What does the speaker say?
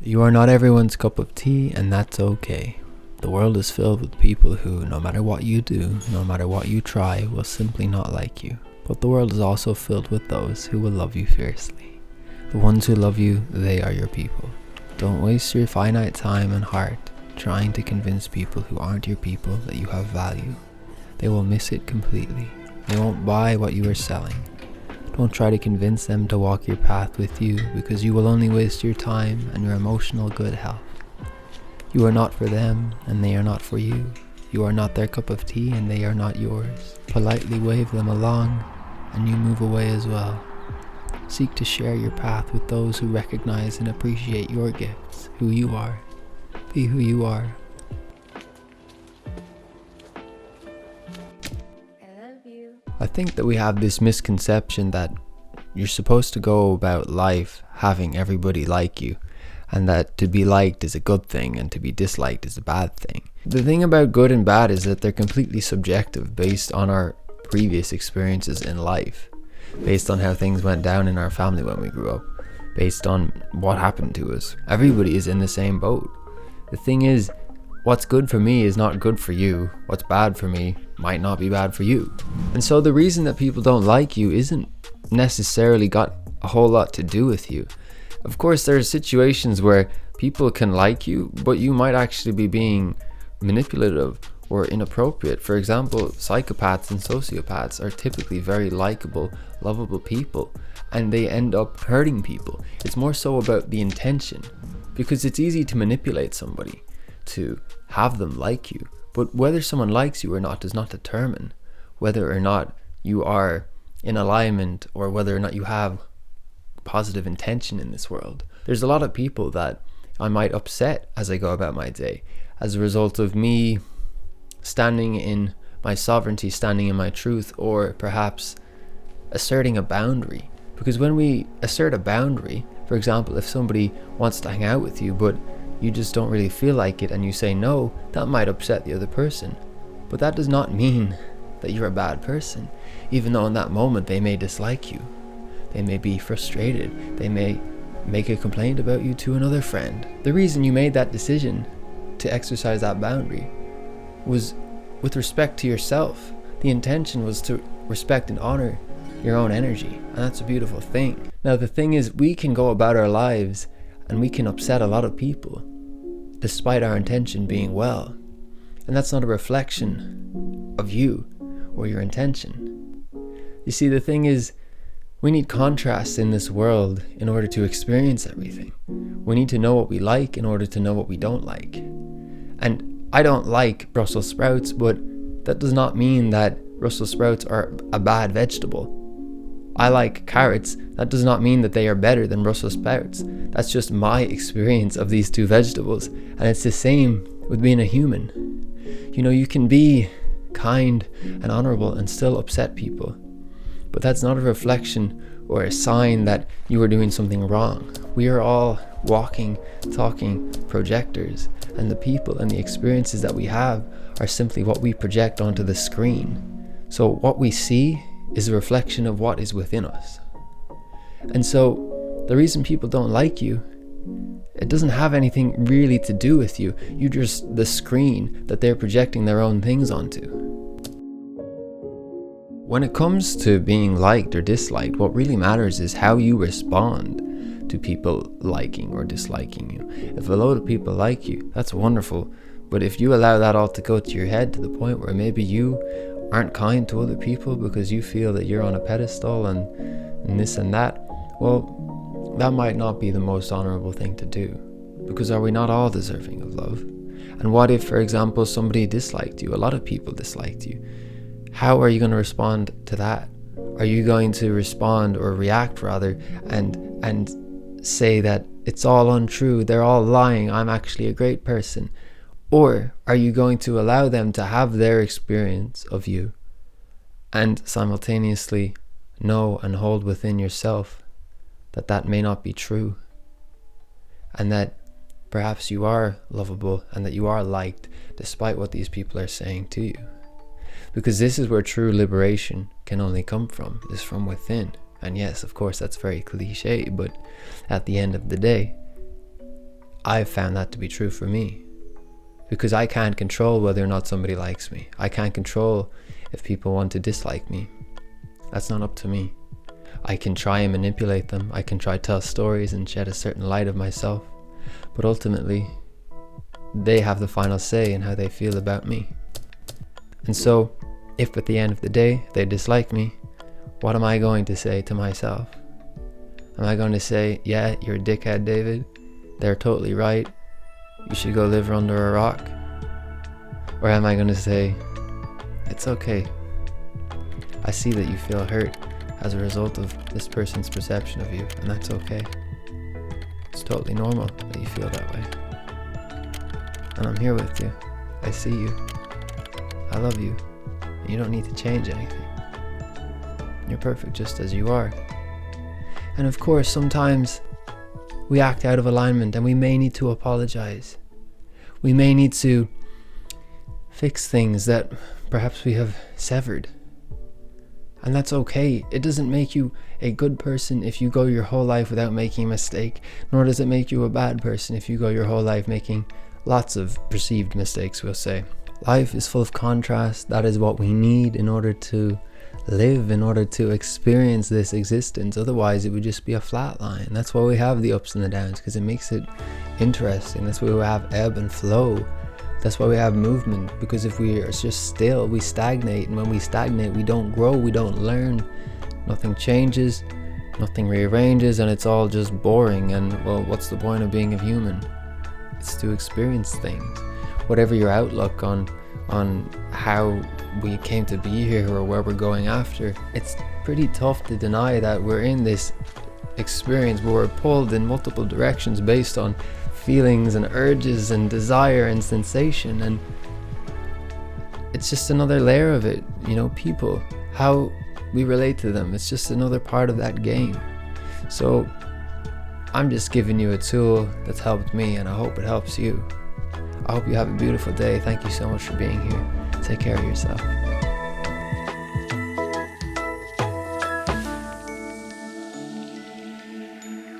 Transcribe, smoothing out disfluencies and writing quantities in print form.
You are not everyone's cup of tea, and that's okay. The world is filled with people who, no matter what you do, no matter what you try, will simply not like you. But the world is also filled with those who will love you fiercely. The ones who love you, they are your people. Don't waste your finite time and heart trying to convince people who aren't your people that you have value. They will miss it completely. They won't buy what you are selling. Don't try to convince them to walk your path with you, because you will only waste your time and your emotional good health. You are not for them, and they are not for you. You are not their cup of tea, and they are not yours. Politely wave them along, and you move away as well. Seek to share your path with those who recognize and appreciate your gifts, who you are. Be who you are. I think that we have this misconception that you're supposed to go about life having everybody like you, and that to be liked is a good thing and to be disliked is a bad thing. The thing about good and bad is that they're completely subjective based on our previous experiences in life, based on how things went down in our family when we grew up, based on what happened to us. Everybody is in the same boat. The thing is, what's good for me is not good for you. What's bad for me might not be bad for you. And so the reason that people don't like you isn't necessarily got a whole lot to do with you. Of course, there are situations where people can like you, but you might actually be being manipulative or inappropriate. For example, psychopaths and sociopaths are typically very likable, lovable people, and they end up hurting people. It's more so about the intention, because it's easy to manipulate somebody to have them like you, but whether someone likes you or not does not determine whether or not you are in alignment or whether or not you have positive intention in this world. There's a lot of people that I might upset as I go about my day as a result of me standing in my sovereignty, standing in my truth, or perhaps asserting a boundary. Because when we assert a boundary, for example, if somebody wants to hang out with you but you just don't really feel like it and you say no, that might upset the other person. But that does not mean that you're a bad person, even though in that moment they may dislike you. They may be frustrated. They may make a complaint about you to another friend. The reason you made that decision to exercise that boundary was with respect to yourself. The intention was to respect and honor your own energy, and that's a beautiful thing. Now the thing is, we can go about our lives and we can upset a lot of people despite our intention being well, and that's not a reflection of you or your intention. You see, the thing is, we need contrast in this world in order to experience everything. We need to know what we like in order to know what we don't like. And I don't like Brussels sprouts, but that does not mean that Brussels sprouts are a bad vegetable. I like carrots. That does not mean that they are better than Brussels sprouts. That's just my experience of these two vegetables. And it's the same with being a human. You know, you can be kind and honorable and still upset people. But that's not a reflection or a sign that you are doing something wrong. We are all walking, talking projectors, and the people and the experiences that we have are simply what we project onto the screen. So what we see is a reflection of what is within us. And so the reason people don't like you, it doesn't have anything really to do with you. You're just the screen that they're projecting their own things onto. When it comes to being liked or disliked, what really matters is how you respond to people liking or disliking you. If a load of people like you, that's wonderful. But if you allow that all to go to your head to the point where maybe you aren't kind to other people because you feel that you're on a pedestal and this and that, well, that might not be the most honorable thing to do. Because are we not all deserving of love? And what if, for example, somebody disliked you? A lot of people disliked you. How are you going to respond to that? Are you going to respond or react rather and say that it's all untrue, they're all lying, I'm actually a great person? Or are you going to allow them to have their experience of you and simultaneously know and hold within yourself that that may not be true, and that perhaps you are lovable and that you are liked despite what these people are saying to you? Because this is where true liberation can only come from, is from within. And yes, of course, that's very cliche, but at the end of the day, I've found that to be true for me. Because I can't control whether or not somebody likes me. I can't control if people want to dislike me. That's not up to me. I can try and manipulate them. I can try to tell stories and shed a certain light of myself. But ultimately, they have the final say in how they feel about me. And so, if at the end of the day they dislike me, what am I going to say to myself? Am I going to say, yeah, you're a dickhead, David? They're totally right. You should go live under a rock? Or am I going to say, it's okay. I see that you feel hurt as a result of this person's perception of you, and that's okay. It's totally normal that you feel that way. And I'm here with you. I see you. I love you. And you don't need to change anything. You're perfect just as you are. And of course, sometimes we act out of alignment and we may need to apologize. We may need to fix things that perhaps we have severed. And that's okay. It doesn't make you a good person if you go your whole life without making a mistake, nor does it make you a bad person if you go your whole life making lots of perceived mistakes, we'll say. Life is full of contrast. That is what we need in order to live, in order to experience this existence. Otherwise, it would just be a flat line. That's why we have the ups and the downs, because it makes it interesting. That's why we have ebb and flow. That's why we have movement, because if we are just still, we stagnate. And when we stagnate, we don't grow, we don't learn. Nothing changes, nothing rearranges, and it's all just boring. And well, what's the point of being a human? It's to experience things. Whatever your outlook on how we came to be here or where we're going after, it's pretty tough to deny that we're in this experience where we're pulled in multiple directions based on feelings and urges and desire and sensation. And it's just another layer of it, people, how we relate to them. It's just another part of that game. So I'm just giving you a tool that's helped me, and I hope it helps you. I hope you have a beautiful day. Thank you so much for being here. Take care of yourself.